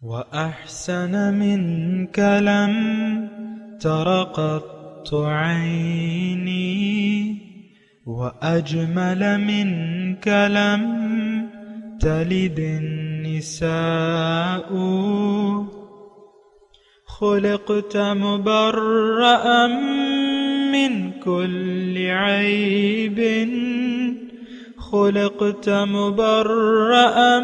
وأحسن منك لم تر قط عيني وأجمل منك لم تلد النساء خلقت مبرأ من كل عيب خلقت مبرأ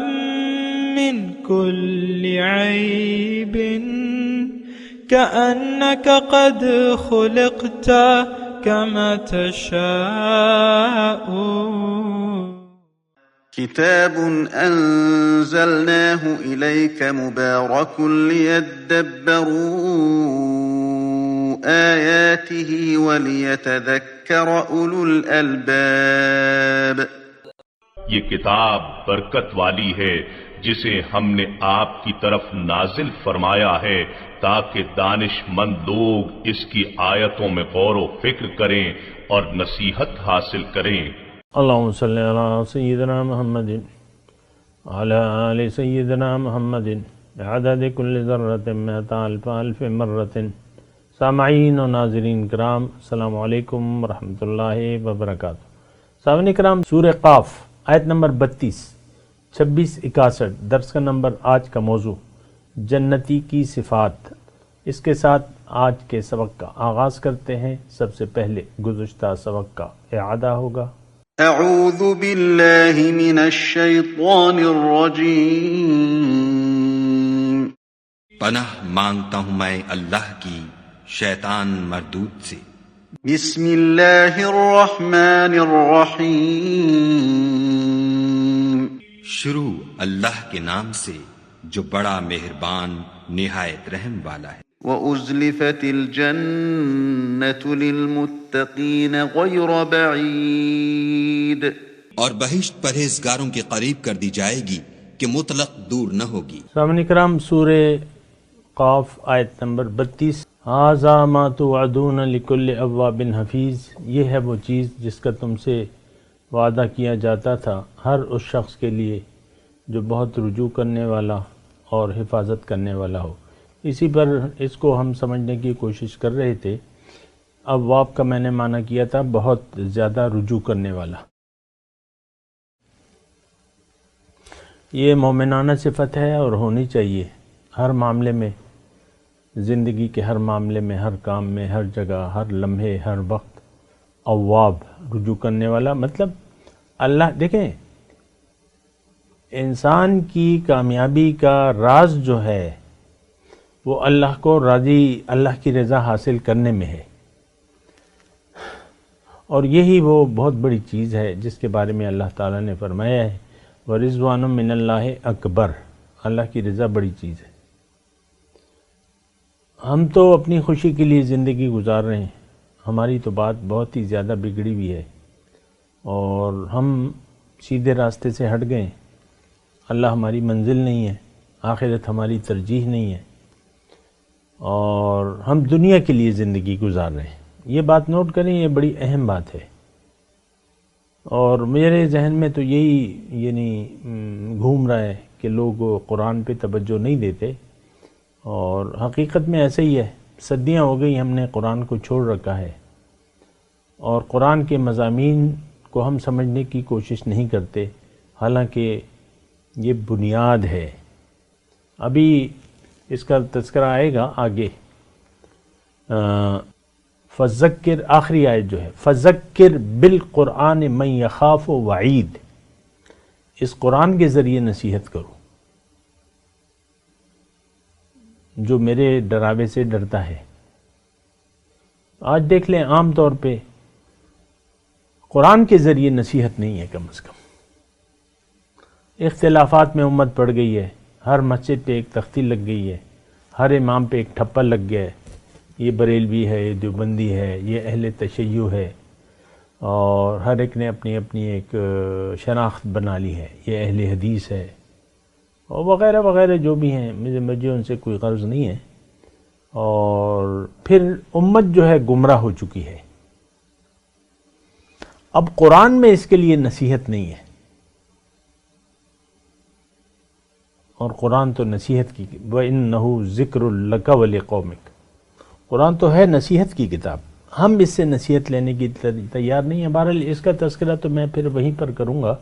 من كل عيب كأنك قد خلقت كما تشاء. كتاب أنزلناه إليك مبارك ليدبروا آياته وليتذكر أولو الألباب. یہ کتاب برکت والی ہے جسے ہم نے آپ کی طرف نازل فرمایا ہے تاکہ دانش مند لوگ اس کی آیتوں میں غور و فکر کریں اور نصیحت حاصل کریں. اللہم صلی علی سیدنا محمد وعلی آل سیدنا محمد بعدد کل ذرۃ مئۃ الف الف مرۃ. سامعین و ناظرین کرام، السلام علیکم ورحمۃ اللہ وبرکاتہ. سامعین کرام، سورہ قاف آیت نمبر 32 2661 درس کا نمبر. آج کا موضوع جنتی کی صفات. اس کے ساتھ آج کے سبق کا آغاز کرتے ہیں. سب سے پہلے گزشتہ سبق کا اعادہ ہوگا. اعوذ باللہ من الشیطان الرجیم. پناہ مانگتا ہوں میں اللہ کی شیطان مردود سے. بسم اللہ الرحمن الرحیم. شروع اللہ کے نام سے جو بڑا مہربان نہایت رحم والا ہے. وَأُزْلِفَتِ الْجَنَّةُ لِلْمُتَّقِينَ غَيْرَ بَعِيدٍ. اور بہشت پرہیزگاروں کے قریب کر دی جائے گی کہ مطلق دور نہ ہوگی. سامعین کرام، سورہ قاف آیت نمبر 32. ھذا ما توعدون لکل اواب حفیظ. یہ ہے وہ چیز جس کا تم سے وعدہ کیا جاتا تھا ہر اس شخص کے لیے جو بہت رجوع کرنے والا اور حفاظت کرنے والا ہو. اسی پر اس کو ہم سمجھنے کی کوشش کر رہے تھے. اواب کا میں نے معنی کیا تھا بہت زیادہ رجوع کرنے والا. یہ مومنانہ صفت ہے اور ہونی چاہیے ہر معاملے میں، زندگی کے ہر معاملے میں، ہر کام میں، ہر جگہ، ہر لمحے، ہر وقت. اواب رجوع کرنے والا مطلب اللہ. دیکھیں، انسان کی کامیابی کا راز جو ہے وہ اللہ کو راضی، اللہ کی رضا حاصل کرنے میں ہے. اور یہی وہ بہت بڑی چیز ہے جس کے بارے میں اللہ تعالیٰ نے فرمایا ہے وَرِضْوَانٌ مِّنَ اللَّهِ اکبر. اللہ کی رضا بڑی چیز ہے. ہم تو اپنی خوشی کے لیے زندگی گزار رہے ہیں. ہماری تو بات بہت ہی زیادہ بگڑی ہوئی ہے اور ہم سیدھے راستے سے ہٹ گئے. اللہ ہماری منزل نہیں ہے، آخرت ہماری ترجیح نہیں ہے اور ہم دنیا کے لیے زندگی گزار رہے ہیں. یہ بات نوٹ کریں، یہ بڑی اہم بات ہے. اور میرے ذہن میں تو یہی گھوم رہا ہے کہ لوگ قرآن پہ توجہ نہیں دیتے اور حقیقت میں ایسا ہی ہے. صدیاں ہو گئی ہم نے قرآن کو چھوڑ رکھا ہے اور قرآن کے مضامین کو ہم سمجھنے کی کوشش نہیں کرتے، حالانکہ یہ بنیاد ہے. ابھی اس کا تذکرہ آئے گا آگے. فذکر، آخری آیت جو ہے، فذکر بالقرآن من یخاف وعید. اس قرآن کے ذریعے نصیحت کرو جو میرے ڈراوے سے ڈرتا ہے. آج دیکھ لیں عام طور پہ قرآن کے ذریعے نصیحت نہیں ہے. کم از کم اختلافات میں امت پڑ گئی ہے. ہر مسجد پہ ایک تختی لگ گئی ہے، ہر امام پہ ایک ٹھپا لگ گیا ہے. یہ بریلوی ہے، یہ دیوبندی ہے، یہ اہل تشیع ہے اور ہر ایک نے اپنی اپنی ایک شناخت بنا لی ہے. یہ اہل حدیث ہے اور وغیرہ وغیرہ جو بھی ہیں. مجھے ان سے کوئی غرض نہیں ہے. اور پھر امت جو ہے گمراہ ہو چکی ہے. اب قرآن میں اس کے لیے نصیحت نہیں ہے. اور قرآن تو نصیحت کی، وَإِنَّهُ ذِكْرٌ لَكَ وَلِقَوْمِكَ، قرآن تو ہے نصیحت کی کتاب، ہم اس سے نصیحت لینے کی تیار نہیں ہیں۔ بہرحال اس کا تذکرہ تو میں پھر وہیں پر کروں گا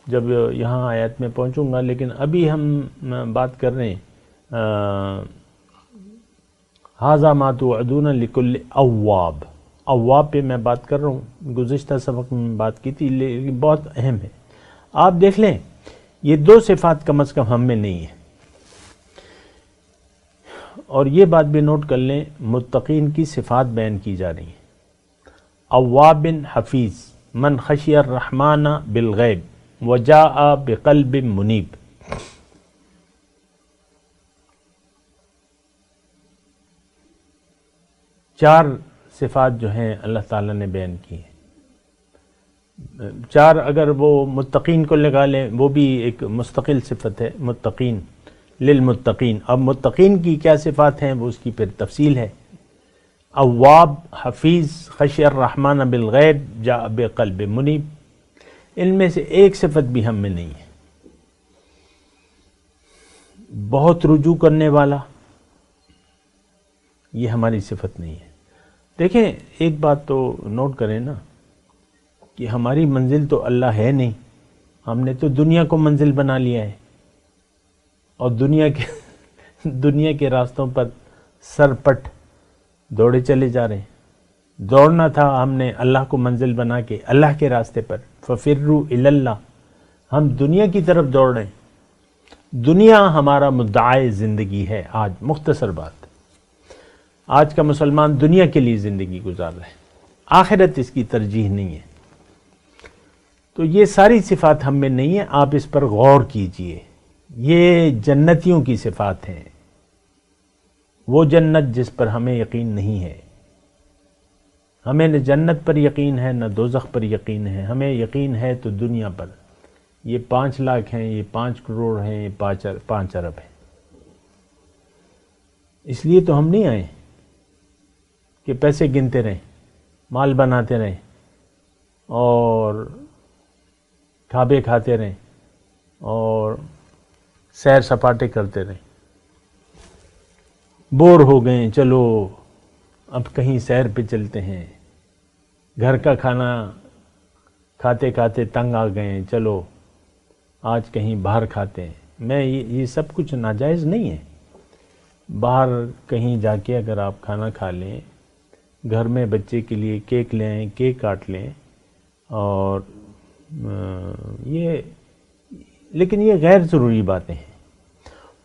جب یہاں آیات میں پہنچوں گا، لیکن ابھی ہم بات کر رہے ہیں ھذا ما توعدون لکل اواب، اواب پہ میں بات کر رہا ہوں، گزشتہ سبق میں بات کی تھی لیکن بہت اہم ہے۔ آپ دیکھ لیں یہ دو صفات کم از کم ہم میں نہیں ہیں، اور یہ بات بھی نوٹ کر لیں، متقین کی صفات بیان کی جا رہی ہیں، اواب حفیظ، من خشی الرحمن بالغیب وجاء بقلب منیب۔ چار صفات جو ہیں اللہ تعالیٰ نے بیان کی ہیں، چار اگر وہ متقین کو لگا لیں وہ بھی ایک مستقل صفت ہے، متقین للمتقین۔ اب متقین کی کیا صفات ہیں وہ اس کی پھر تفصیل ہے، اواب، حفیظ، خشی الرحمن بالغیب، جاء بقلب منیب، ان میں سے ایک صفت بھی ہم میں نہیں ہے۔ بہت رجوع کرنے والا، یہ ہماری صفت نہیں ہے۔ دیکھیں ایک بات تو نوٹ کریں نا کہ ہماری منزل تو اللہ ہے نہیں، ہم نے تو دنیا کو منزل بنا لیا ہے، اور دنیا کے راستوں پر سر پٹ دوڑے چلے جا رہے ہیں۔ دوڑنا تھا ہم نے اللہ کو منزل بنا کے اللہ کے راستے پر، ففروا الی اللہ، ہم دنیا کی طرف دوڑ رہے ہیں۔ دنیا ہمارا مدعائے زندگی ہے آج، مختصر بات، آج کا مسلمان دنیا کے لیے زندگی گزار رہا ہے، آخرت اس کی ترجیح نہیں ہے۔ تو یہ ساری صفات ہم میں نہیں ہیں، آپ اس پر غور کیجئے، یہ جنتیوں کی صفات ہیں، وہ جنت جس پر ہمیں یقین نہیں ہے۔ ہمیں نہ جنت پر یقین ہے نہ دوزخ پر یقین ہے، ہمیں یقین ہے تو دنیا پر، یہ 5 لاکھ ہیں، یہ 5 کروڑ ہیں، یہ 5 ارب ہیں۔ اس لیے تو ہم نہیں آئے کہ پیسے گنتے رہیں، مال بناتے رہیں اور کھابے کھاتے رہیں اور سیر سپاٹے کرتے رہیں۔ بور ہو گئے، چلو اب کہیں سیر پہ چلتے ہیں، گھر کا کھانا کھاتے کھاتے تنگ آ گئے، چلو آج کہیں باہر کھاتے ہیں۔ یہ سب کچھ ناجائز نہیں ہے، باہر کہیں جا کے اگر آپ کھانا کھا لیں، گھر میں بچے کے لیے کیک لے آئیں، کیک کاٹ لیں، اور لیکن یہ غیر ضروری باتیں ہیں۔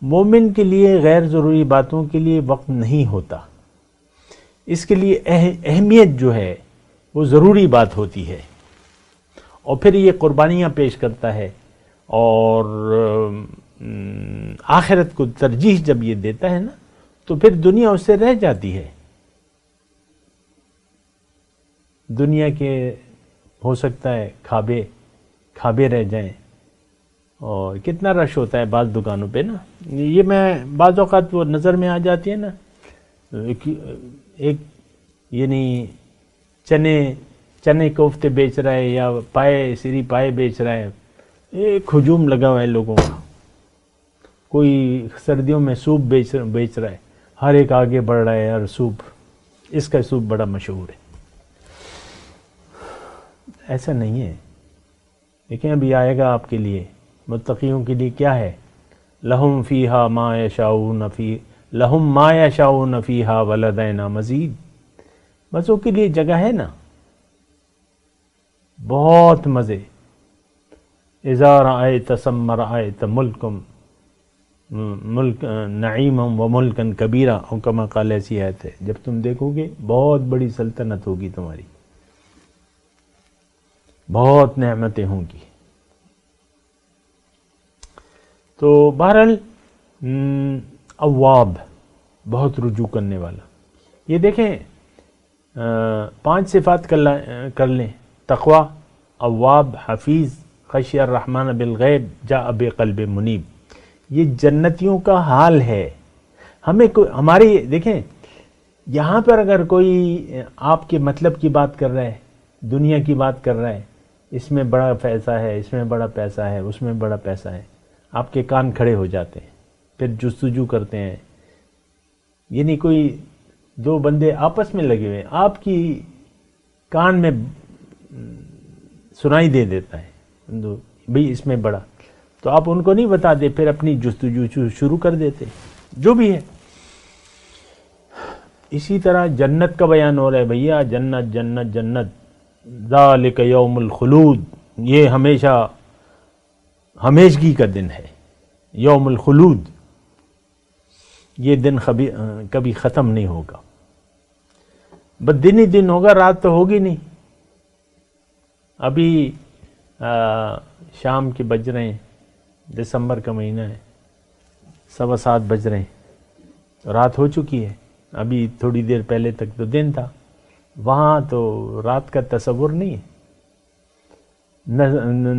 مومن کے لیے غیر ضروری باتوں کے لیے وقت نہیں ہوتا، اس کے لیے اہمیت جو ہے وہ ضروری بات ہوتی ہے، اور پھر یہ قربانیاں پیش کرتا ہے، اور آخرت کو ترجیح جب یہ دیتا ہے نا تو پھر دنیا اس سے رہ جاتی ہے۔ دنیا کے ہو سکتا ہے کھابے رہ جائیں، اور کتنا رش ہوتا ہے بعض دکانوں پہ نا، یہ میں بعض اوقات وہ نظر میں آ جاتی ہے نا، ایک یعنی چنے کوفتے بیچ رہا ہے یا سری پائے بیچ رہا ہے، ایک ہجوم لگا ہوا ہے لوگوں کا، کوئی سردیوں میں سوپ بیچ رہا ہے، ہر ایک آگے بڑھ رہا ہے، اور سوپ، اس کا سوپ بڑا مشہور ہے۔ ایسا نہیں ہے، لیکن ابھی آئے گا آپ کے لیے، متقیوں کے لیے کیا ہے، لہم فیہا ما یشاؤون فیہا ولدینا مزید، بس ان کے لیے جگہ ہے نا، بہت مزے، اذا رأیت ثم رأیت ملک نعیما و ملکا کبیرا، او کما قال، ایسی آیت ہے، جب تم دیکھو گے بہت بڑی سلطنت ہوگی تمہاری، بہت نعمتیں ہوں گی۔ تو بہرحال اواب، بہت رجوع کرنے والا، یہ دیکھیں 5 صفات کر لیں، تقوی، اواب، حفیظ، خشی الرحمن بالغیب، جاء بقلب منیب، یہ جنتیوں کا حال ہے۔ ہماری دیکھیں یہاں پر اگر کوئی آپ کے مطلب کی بات کر رہا ہے، دنیا کی بات کر رہا ہے، اس میں بڑا پیسہ ہے، اس میں بڑا پیسہ ہے، اس میں بڑا پیسہ ہے، آپ کے کان کھڑے ہو جاتے ہیں۔ پھر جستجو کرتے ہیں. یعنی کوئی دو بندے آپس میں لگے ہوئے، آپ کی کان میں سنائی دے دیتا ہے بھئی اس میں بڑا، تو آپ ان کو نہیں بتا دے، پھر اپنی جستجو شروع کر دیتے. جو بھی ہے اسی طرح جنت کا بیان ہو رہا ہے. بھیا جنت جنت جنت، ذالک یوم الخلود، یہ ہمیشہ ہمیشگی کا دن ہے، یوم الخلود، یہ دن کبھی ختم نہیں ہوگا. بس دن ہی دن ہوگا، رات تو ہوگی نہیں. ابھی شام کے بج رہے ہیں، دسمبر کا مہینہ ہے، 7:15 بج رہے ہیں، رات ہو چکی ہے. ابھی تھوڑی دیر پہلے تک تو دن تھا. وہاں تو رات کا تصور نہیں ہے،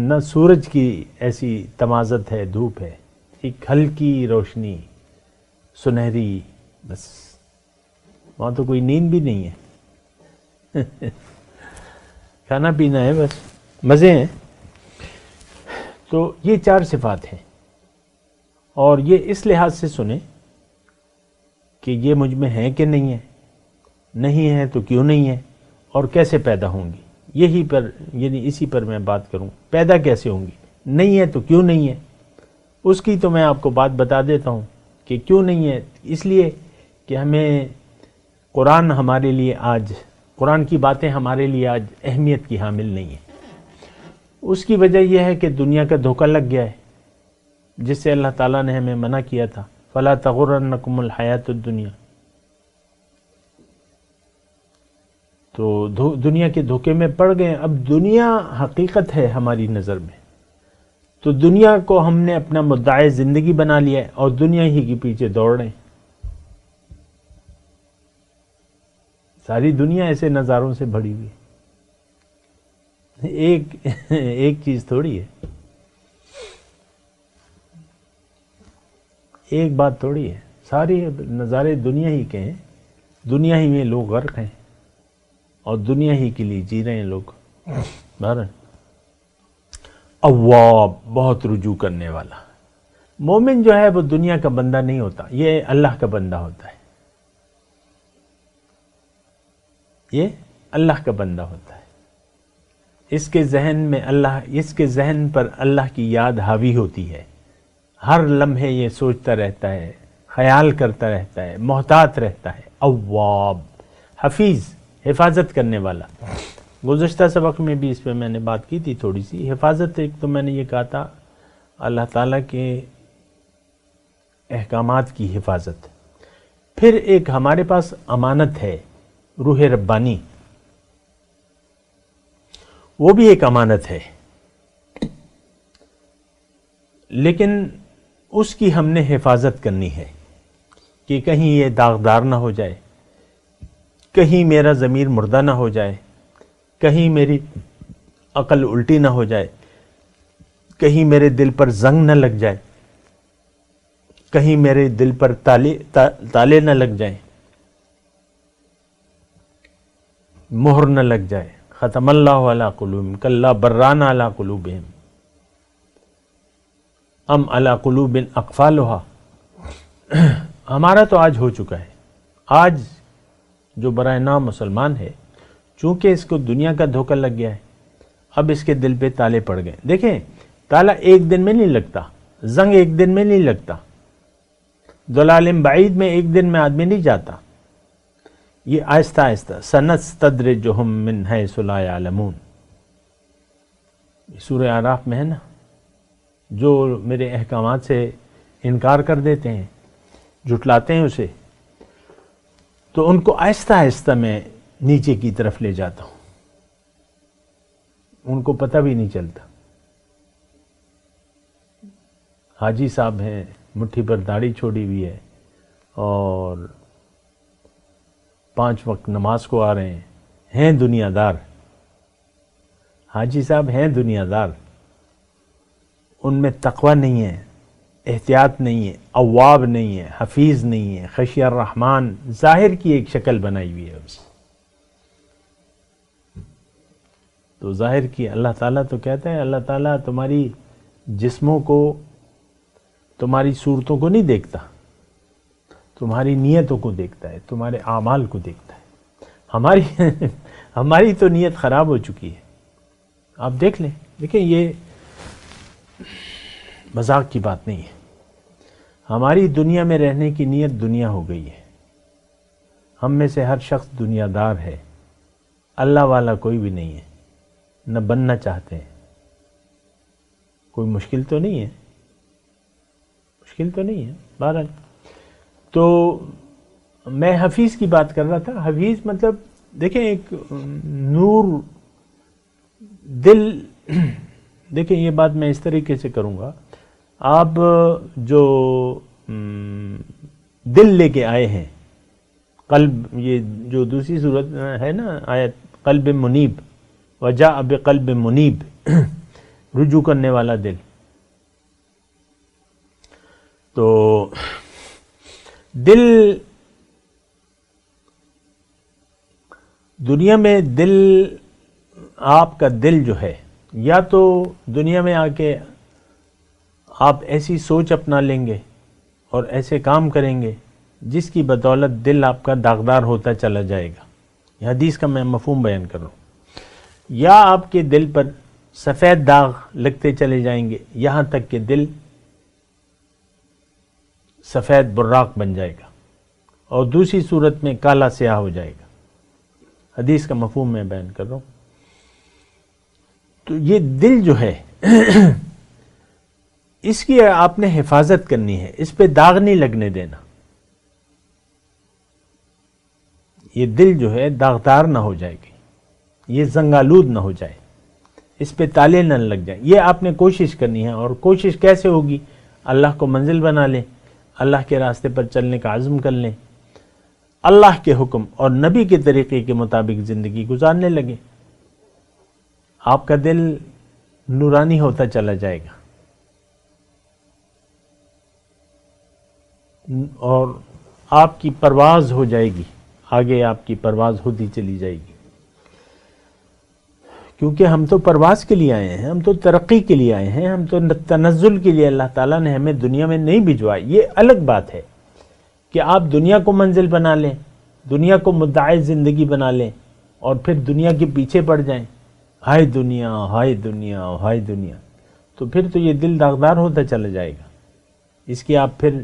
نہ سورج کی ایسی تمازت ہے، دھوپ ہے، ایک ہلکی روشنی سنہری، بس وہاں تو کوئی نیند بھی نہیں ہے. کھانا پینا ہے، بس مزے ہیں. تو یہ 4 صفات ہیں، اور یہ اس لحاظ سے سنیں کہ یہ مجھ میں ہے کہ نہیں ہے، نہیں ہے تو کیوں نہیں ہے، اور کیسے پیدا ہوں گی. یہی پر یعنی اسی پر میں بات کروں. پیدا کیسے ہوں گی، نہیں ہے تو کیوں نہیں ہے. اس کی تو میں آپ کو بات بتا دیتا ہوں کہ کیوں نہیں ہے. اس لیے کہ ہمیں قرآن ہمارے لیے آج، قرآن کی باتیں ہمارے لیے آج اہمیت کی حامل نہیں ہیں. اس کی وجہ یہ ہے کہ دنیا کا دھوکہ لگ گیا ہے، جس سے اللہ تعالیٰ نے ہمیں منع کیا تھا، فَلَا تَغُرَّنَّكُمُ الْحَيَاةُ الدُّنْيَا. تو دنیا کے دھوکے میں پڑ گئے. اب دنیا حقیقت ہے ہماری نظر میں، تو دنیا کو ہم نے اپنا مدعی زندگی بنا لیا ہے، اور دنیا ہی کے پیچھے دوڑ رہے ہیں. ساری دنیا ایسے نظاروں سے بھری ہوئی ہے. ایک چیز تھوڑی ہے، ایک بات تھوڑی ہے، ساری نظارے دنیا ہی کے ہیں. دنیا ہی میں لوگ غرق ہیں، اور دنیا ہی کے لیے جی رہے ہیں لوگ. بہرحال اواب، بہت رجوع کرنے والا. مومن جو ہے وہ دنیا کا بندہ نہیں ہوتا، یہ اللہ کا بندہ ہوتا ہے. یہ اللہ کا بندہ ہوتا ہے. اس کے ذہن پر اللہ کی یاد حاوی ہوتی ہے. ہر لمحے یہ سوچتا رہتا ہے، خیال کرتا رہتا ہے، محتاط رہتا ہے. اواب، حفیظ، حفاظت کرنے والا. گزشتہ سبق میں بھی اس پہ میں نے بات کی تھی تھوڑی سی. حفاظت، ایک تو میں نے یہ کہا تھا اللہ تعالیٰ کے احکامات کی حفاظت. پھر ایک ہمارے پاس امانت ہے، روح ربانی، وہ بھی ایک امانت ہے، لیکن اس کی ہم نے حفاظت کرنی ہے کہ کہیں یہ داغدار نہ ہو جائے، کہیں میرا ضمیر مردہ نہ ہو جائے، کہیں میری عقل الٹی نہ ہو جائے، کہیں میرے دل پر زنگ نہ لگ جائے، کہیں میرے دل پر تالے نہ لگ جائیں، مہر نہ لگ جائے. ختم اللہ علی قلوبہم کلا بران علی قلوبہم ام علی قلوب اقفالھا. ہمارا تو آج ہو چکا ہے. آج جو برائے نام مسلمان ہے، چونکہ اس کو دنیا کا دھوکہ لگ گیا ہے، اب اس کے دل پہ تالے پڑ گئے. دیکھیں، تالا ایک دن میں نہیں لگتا، زنگ ایک دن میں نہیں لگتا، ضلال بعید میں ایک دن میں آدمی نہیں جاتا. یہ آہستہ آہستہ. سنستدرجہم من حیث لا یعلمون، سورہ اعراف میں ہے نا. جو میرے احکامات سے انکار کر دیتے ہیں، جھٹلاتے ہیں اسے، تو ان کو آہستہ آہستہ میں نیچے کی طرف لے جاتا ہوں، ان کو پتہ بھی نہیں چلتا. حاجی صاحب ہیں، مٹھی پر داڑھی چھوڑی ہوئی ہے، اور 5 وقت نماز کو آ رہے ہیں دنیا دار. حاجی صاحب ہیں دنیا دار، ان میں تقوی نہیں ہے، احتیاط نہیں ہے، اواب نہیں ہے، حفیظ نہیں ہے، خشی الرحمن ظاہر کی ایک شکل بنائی ہوئی ہے اس. تو ظاہر کی اللہ تعالیٰ تو کہتا ہے، اللہ تعالیٰ تمہاری جسموں کو تمہاری صورتوں کو نہیں دیکھتا، تمہاری نیتوں کو دیکھتا ہے، تمہارے اعمال کو دیکھتا ہے۔ ہماری تو نیت خراب ہو چکی ہے، آپ دیکھ لیں۔ دیکھیں یہ مذاق کی بات نہیں ہے، ہماری دنیا میں رہنے کی نیت دنیا ہو گئی ہے۔ ہم میں سے ہر شخص دنیا دار ہے، اللہ والا کوئی بھی نہیں ہے، نہ بننا چاہتے ہیں۔ کوئی مشکل تو نہیں ہے، مشکل تو نہیں ہے۔ بہرحال تو میں حفیظ کی بات کر رہا تھا۔ حفیظ مطلب دیکھیں ایک نور دل، دیکھیں یہ بات میں اس طریقے سے کروں گا، آپ جو دل لے کے آئے ہیں، قلب، یہ جو دوسری صورت ہے نا آیت، قلب منیب، وجاء بقلب منیب، رجوع کرنے والا دل۔ تو دل، دنیا میں دل، آپ کا دل جو ہے، یا تو دنیا میں آ کے آپ ایسی سوچ اپنا لیں گے اور ایسے کام کریں گے جس کی بدولت دل آپ کا داغدار ہوتا چلا جائے گا۔ یہ حدیث کا میں مفہوم بیان کر رہا ہوں۔ یا آپ کے دل پر سفید داغ لگتے چلے جائیں گے یہاں تک کہ دل سفید براق بن جائے گا، اور دوسری صورت میں کالا سیاہ ہو جائے گا۔ حدیث کا مفہوم میں بیان کر رہا ہوں۔ تو یہ دل جو ہے اس کی آپ نے حفاظت کرنی ہے، اس پہ داغ نہیں لگنے دینا۔ یہ دل جو ہے داغدار نہ ہو جائے گی، یہ زنگالود نہ ہو جائے، اس پہ تالے نہ لگ جائیں۔ یہ آپ نے کوشش کرنی ہے، اور کوشش کیسے ہوگی؟ اللہ کو منزل بنا لیں، اللہ کے راستے پر چلنے کا عزم کر لیں، اللہ کے حکم اور نبی کے طریقے کے مطابق زندگی گزارنے لگے، آپ کا دل نورانی ہوتا چلا جائے گا، اور آپ کی پرواز ہو جائے گی، آگے آپ کی پرواز ہوتی چلی جائے گی۔ کیونکہ ہم تو پرواز کے لیے آئے ہیں، ہم تو ترقی کے لیے آئے ہیں، ہم تو تنزل کے لیے اللہ تعالیٰ نے ہمیں دنیا میں نہیں بھجوایا۔ یہ الگ بات ہے کہ آپ دنیا کو منزل بنا لیں، دنیا کو مدعی زندگی بنا لیں، اور پھر دنیا کے پیچھے پڑ جائیں، ہائے دنیا ہائے دنیا ہائے دنیا، تو پھر تو یہ دل داغدار ہوتا چلا جائے گا۔ اس کی آپ پھر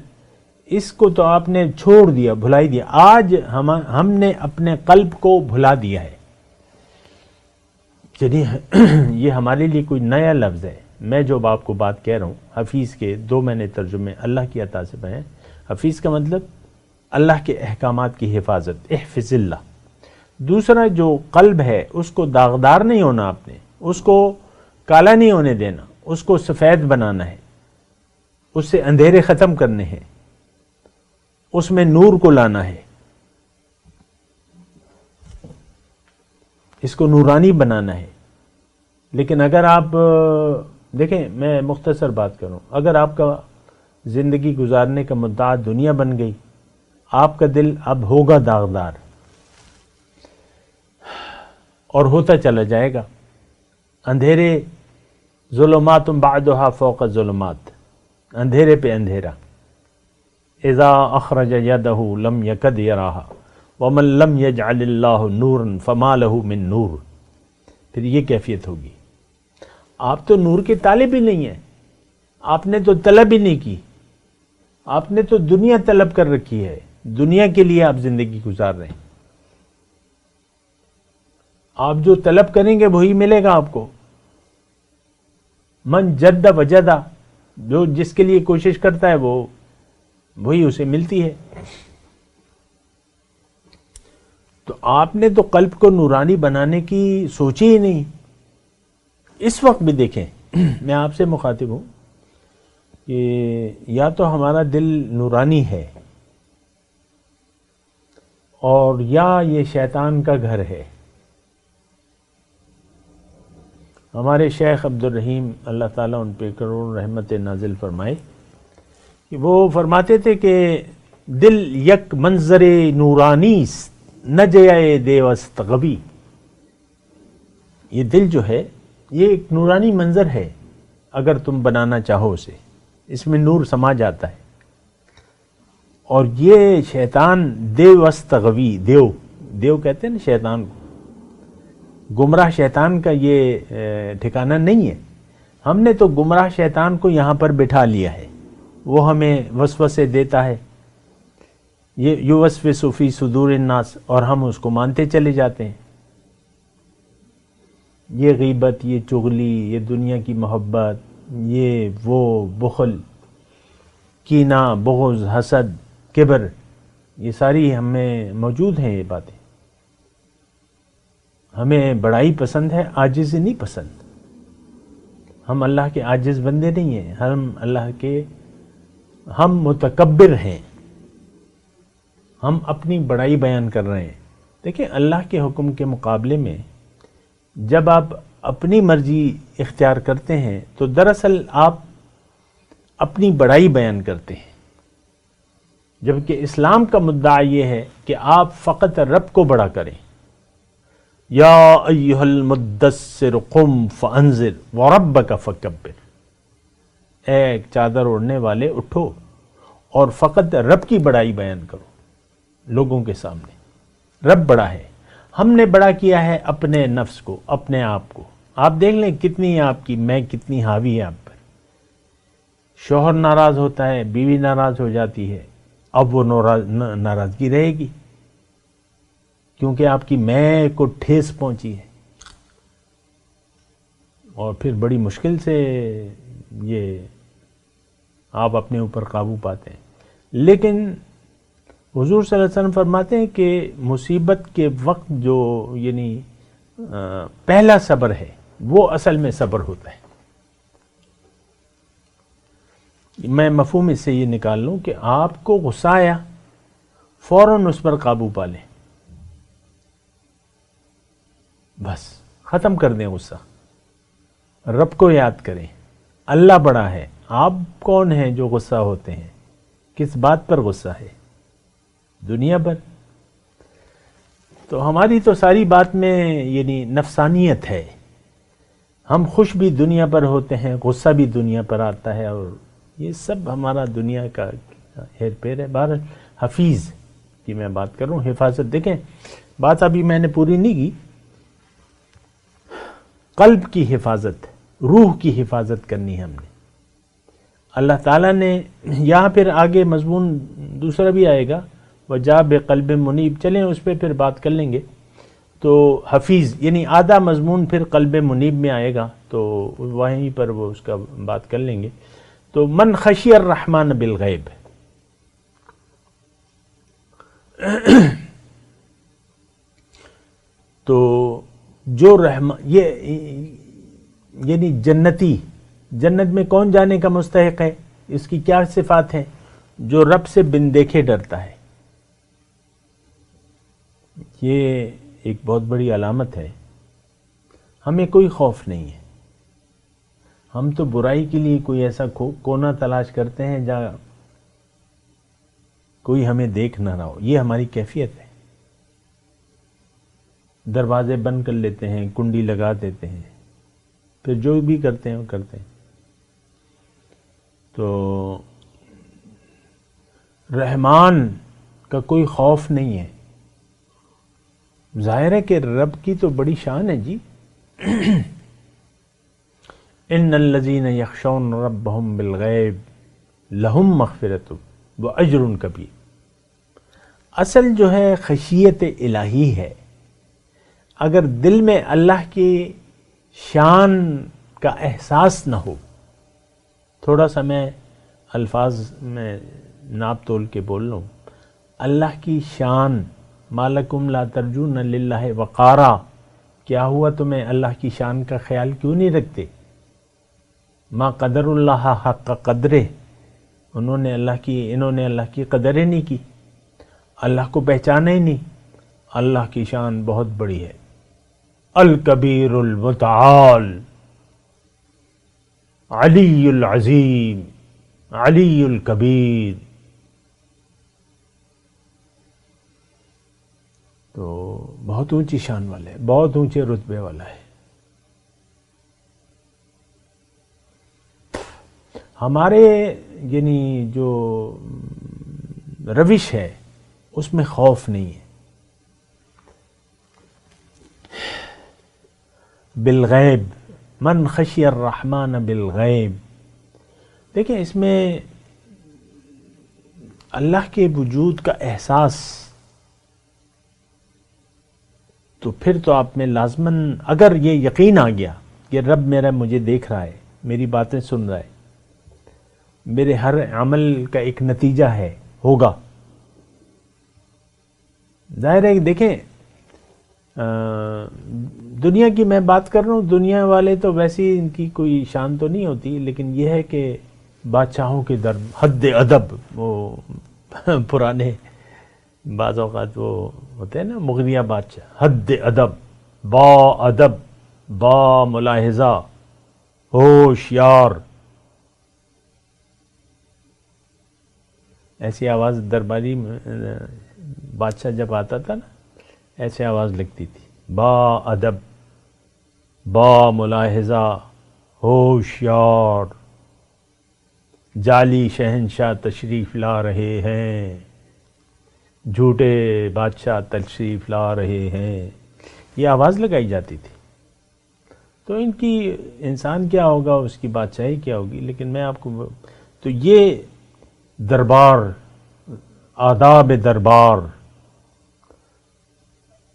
اس کو تو آپ نے چھوڑ دیا، بھلا ہی دیا۔ آج ہم نے اپنے قلب کو بھلا دیا ہے۔ چلیے یہ ہمارے لیے کوئی نیا لفظ ہے، میں جو آپ کو بات کہہ رہا ہوں حفیظ کے دو میں نے ترجمے اللہ کی عطا سے پڑھے ہیں۔ حفیظ کا مطلب اللہ کے احکامات کی حفاظت، احفظ اللہ۔ دوسرا جو قلب ہے اس کو داغدار نہیں ہونا، آپ نے اس کو کالا نہیں ہونے دینا، اس کو سفید بنانا ہے، اس سے اندھیرے ختم کرنے ہیں، اس میں نور کو لانا ہے، اس کو نورانی بنانا ہے۔ لیکن اگر آپ دیکھیں، میں مختصر بات کروں، اگر آپ کا زندگی گزارنے کا مدعا دنیا بن گئی، آپ کا دل اب ہوگا داغدار اور ہوتا چلا جائے گا۔ اندھیرے، ظلمات بعدها فوق ظلمات، اندھیرے پہ اندھیرا۔ اذا اخرج يده لم يكد يراها ومن لم يجعل الله نورا فما له من نور۔ پھر یہ کیفیت ہوگی۔ آپ تو نور کے طالب ہی نہیں ہیں، آپ نے تو طلب ہی نہیں کی، آپ نے تو دنیا طلب کر رکھی ہے، دنیا کے لیے آپ زندگی گزار رہے ہیں۔ آپ جو طلب کریں گے وہی ملے گا آپ کو۔ من جد وجدہ، جو جس کے لیے کوشش کرتا ہے وہی اسے ملتی ہے۔ تو آپ نے تو قلب کو نورانی بنانے کی سوچی ہی نہیں۔ اس وقت بھی دیکھیں، میں آپ سے مخاطب ہوں کہ یا تو ہمارا دل نورانی ہے، اور یا یہ شیطان کا گھر ہے۔ ہمارے شیخ عبد الرحیم اللہ تعالیٰ ان پہ کروڑ رحمت نازل فرمائے، کہ وہ فرماتے تھے کہ دل یک منظر نورانی نہ جائے دیوست غبی۔ یہ دل جو ہے یہ ایک نورانی منظر ہے، اگر تم بنانا چاہو اسے، اس میں نور سما جاتا ہے. اور یہ شیطان دیو استغوی، دیو کہتے ہیں نا شیطان کو، گمراہ شیطان کا یہ ٹھکانہ نہیں ہے. ہم نے تو گمراہ شیطان کو یہاں پر بٹھا لیا ہے، وہ ہمیں وسوسے دیتا ہے، یہ یوسوس فی صدور الناس، اور ہم اس کو مانتے چلے جاتے ہیں. یہ غیبت، یہ چغلی، یہ دنیا کی محبت، یہ وہ بخل، کینہ، بغض، حسد، کبر، یہ ساری ہمیں موجود ہیں. یہ باتیں ہمیں بڑائی پسند ہے، عاجز نہیں پسند. ہم اللہ کے عاجز بندے نہیں ہیں، ہم متکبر ہیں. ہم اپنی بڑائی بیان کر رہے ہیں. دیکھیں اللہ کے حکم کے مقابلے میں جب آپ اپنی مرضی اختیار کرتے ہیں تو دراصل آپ اپنی بڑائی بیان کرتے ہیں، جبکہ اسلام کا مدعا یہ ہے کہ آپ فقط رب کو بڑا کریں. یا ایھا المدثر قم فانذر وربک فکبر، اے چادر اوڑھنے والے اٹھو اور فقط رب کی بڑائی بیان کرو لوگوں کے سامنے. رب بڑا ہے. ہم نے بڑا کیا ہے اپنے نفس کو، اپنے آپ کو. آپ دیکھ لیں کتنی آپ کی میں کتنی حاوی ہے آپ پر. شوہر ناراض ہوتا ہے، بیوی ناراض ہو جاتی ہے، اب وہ ناراضگی رہے گی کیونکہ آپ کی میں کو ٹھیس پہنچی ہے، اور پھر بڑی مشکل سے یہ آپ اپنے اوپر قابو پاتے ہیں. لیکن حضور صلی اللہ علیہ وسلم فرماتے ہیں کہ مصیبت کے وقت جو یعنی پہلا صبر ہے وہ اصل میں صبر ہوتا ہے. میں مفہوم اس سے یہ نکال لوں کہ آپ کو غصہ آیا، فوراً اس پر قابو پا لیں، بس ختم کر دیں غصہ. رب کو یاد کریں، اللہ بڑا ہے. آپ کون ہیں جو غصہ ہوتے ہیں؟ کس بات پر غصہ ہے؟ دنیا پر. تو ہماری تو ساری بات میں یعنی نفسانیت ہے. ہم خوش بھی دنیا پر ہوتے ہیں، غصہ بھی دنیا پر آتا ہے، اور یہ سب ہمارا دنیا کا ہیر پھیر ہے. بہرحال حفیظ کی میں بات کر رہا ہوں، حفاظت. دیکھیں بات ابھی میں نے پوری نہیں کی. قلب کی حفاظت، روح کی حفاظت کرنی ہے ہم نے. اللہ تعالیٰ نے یہاں پھر آگے مضمون دوسرا بھی آئے گا، وجاء بقلب منیب. چلیں اس پہ پھر بات کر لیں گے. تو حفیظ یعنی آدھا مضمون پھر قلب منیب میں آئے گا، تو وہیں پر وہ اس کا بات کر لیں گے. تو من خشی الرحمن بالغیب، تو جو یہ یعنی جنتی، جنت میں کون جانے کا مستحق ہے؟ اس کی کیا صفات ہیں؟ جو رب سے بن دیکھے ڈرتا ہے. یہ ایک بہت بڑی علامت ہے. ہمیں کوئی خوف نہیں ہے. ہم تو برائی کے لیے کوئی ایسا کونا تلاش کرتے ہیں جہاں کوئی ہمیں دیکھ نہ رہا ہو. یہ ہماری کیفیت ہے. دروازے بند کر لیتے ہیں، کنڈی لگا دیتے ہیں، پھر جو بھی کرتے ہیں وہ کرتے ہیں. تو رحمان کا کوئی خوف نہیں ہے. ظاہر ہے کہ رب کی تو بڑی شان ہے جی. ان الذین یخشون ربهم بالغیب لہم مغفرۃ واجر کبیر. اصل جو ہے خشیت الہی ہے. اگر دل میں اللہ کی شان کا احساس نہ ہو، تھوڑا سا میں الفاظ میں ناپ تول کے بول لوں، اللہ کی شان، مالکم لا ترجون للہ وقارا، کیا ہوا تمہیں اللہ کی شان کا خیال کیوں نہیں رکھتے؟ ما قدر اللہ حق قدرے، انہوں نے اللہ کی قدر ہی نہیں کی، اللہ کو پہچانا ہی نہیں. اللہ کی شان بہت بڑی ہے. الکبیر المتعال، علی العظیم، علی الکبیر. تو بہت اونچی شان والا ہے، بہت اونچے رتبے والا ہے. ہمارے یعنی جو روش ہے اس میں خوف نہیں ہے. بالغیب، من خشی الرحمن بالغیب. دیکھیں اس میں اللہ کے وجود کا احساس، تو پھر تو آپ میں لازماً اگر یہ یقین آ گیا کہ رب میرا مجھے دیکھ رہا ہے، میری باتیں سن رہا ہے، میرے ہر عمل کا ایک نتیجہ ہے، ہوگا. ظاہر ہے کہ دیکھیں دنیا کی میں بات کر رہا ہوں، دنیا والے تو ویسی ان کی کوئی شان تو نہیں ہوتی، لیکن یہ ہے کہ بادشاہوں کے در حد ادب، وہ پرانے بعض اوقات وہ ہوتے ہیں نا مغلیہ بادشاہ، حد ادب، با ادب، با ملاحظہ، ہوشیار، ایسی آواز درباری بادشاہ جب آتا تھا نا ایسے آواز لگتی تھی، با ادب، با ملاحظہ، ہوشیار، جعلی شہنشاہ تشریف لا رہے ہیں، جھوٹے بادشاہ تشریف لا رہے ہیں، یہ آواز لگائی جاتی تھی. تو ان کی انسان کیا ہوگا، اس کی بادشاہی کیا ہوگی. لیکن میں آپ کو تو یہ دربار، آداب دربار،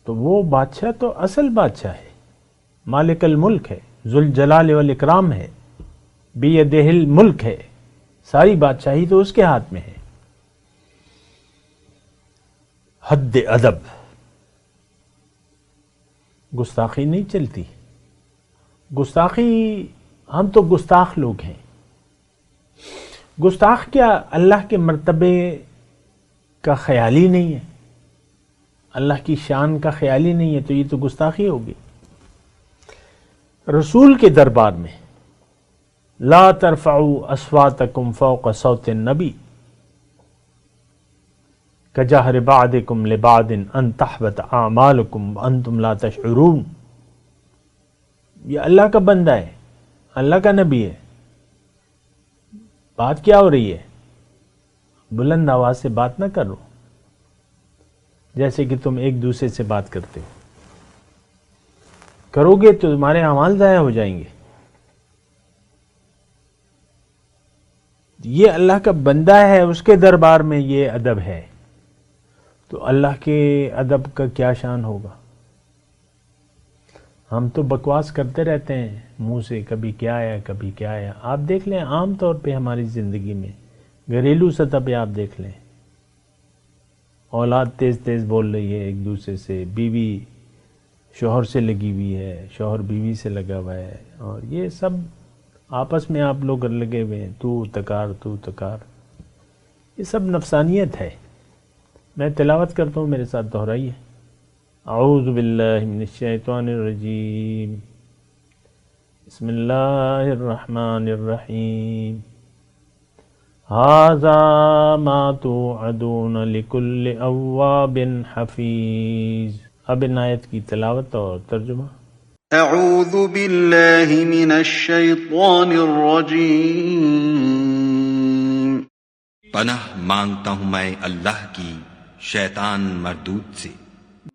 تو وہ بادشاہ تو اصل بادشاہ ہے، مالک الملک ہے، ذوالجلال والاکرام ہے، بیدہ الملک ہے، ساری بادشاہی تو اس کے ہاتھ میں ہے. حد ادب، گستاخی نہیں چلتی. گستاخی، ہم تو گستاخ لوگ ہیں. گستاخ کیا اللہ کے مرتبے کا خیال ہی نہیں ہے، اللہ کی شان کا خیال ہی نہیں ہے، تو یہ تو گستاخی ہوگی. رسول کے دربار میں لا ترفعوا اصواتکم فوق صوت النبی کجہر بعضکم لبعض ان تحبط اعمالکم وانتم لا تشعرون. یہ اللہ کا بندہ ہے، اللہ کا نبی ہے. بات کیا ہو رہی ہے؟ بلند آواز سے بات نہ کرو جیسے کہ تم ایک دوسرے سے بات کرتے ہو. کرو گے تو تمہارے اعمال ضائع ہو جائیں گے. یہ اللہ کا بندہ ہے، اس کے دربار میں یہ ادب ہے، تو اللہ کے ادب کا کیا شان ہوگا. ہم تو بکواس کرتے رہتے ہیں منہ سے، کبھی کیا آیا کبھی کیا آیا. آپ دیکھ لیں عام طور پہ ہماری زندگی میں گھریلو سطح پہ آپ دیکھ لیں، اولاد تیز تیز بول رہی ہے ایک دوسرے سے، بیوی شوہر سے لگی ہوئی ہے، شوہر بیوی سے لگا ہوا ہے، اور یہ سب آپس میں آپ لوگ لگے ہوئے ہیں، تو تکار تو تکار. یہ سب نفسانیت ہے. میں تلاوت کرتا ہوں، میرے ساتھ دہرائیے. اعوذ باللہ من الشیطان الرجیم، بسم اللہ الرحمن الرحیم. ھذا ما توعدون لکل اواب حفیظ. اب ان آیت کی تلاوت اور ترجمہ. اعوذ باللہ من الشیطان الرجیم. پناہ مانگتا ہوں میں اللہ کی شیطان مردود سے.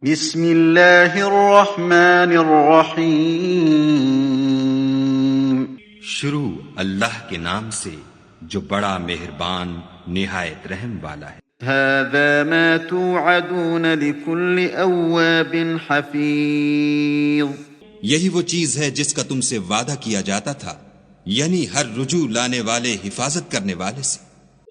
بسم اللہ الرحمن الرحیم. شروع اللہ کے نام سے جو بڑا مہربان نہایت رحم والا ہے. هذا ما توعدون لكل اواب حفیظ. یہی وہ چیز ہے جس کا تم سے وعدہ کیا جاتا تھا، یعنی ہر رجوع لانے والے، حفاظت کرنے والے سے.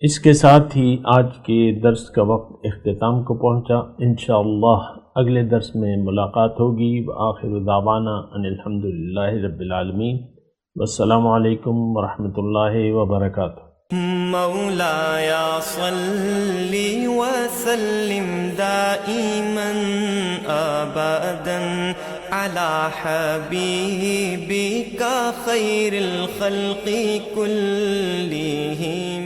اس کے ساتھ ہی آج کے درس کا وقت اختتام کو پہنچا. انشاءاللہ اگلے درس میں ملاقات ہوگی. وآخر دعوانا ان الحمدللہ رب العالمین. والسلام علیکم ورحمۃ اللہ وبرکاتہ. مولایا صلی وسلم دائما ابدا على حبیبک خیر الخلق کلہم.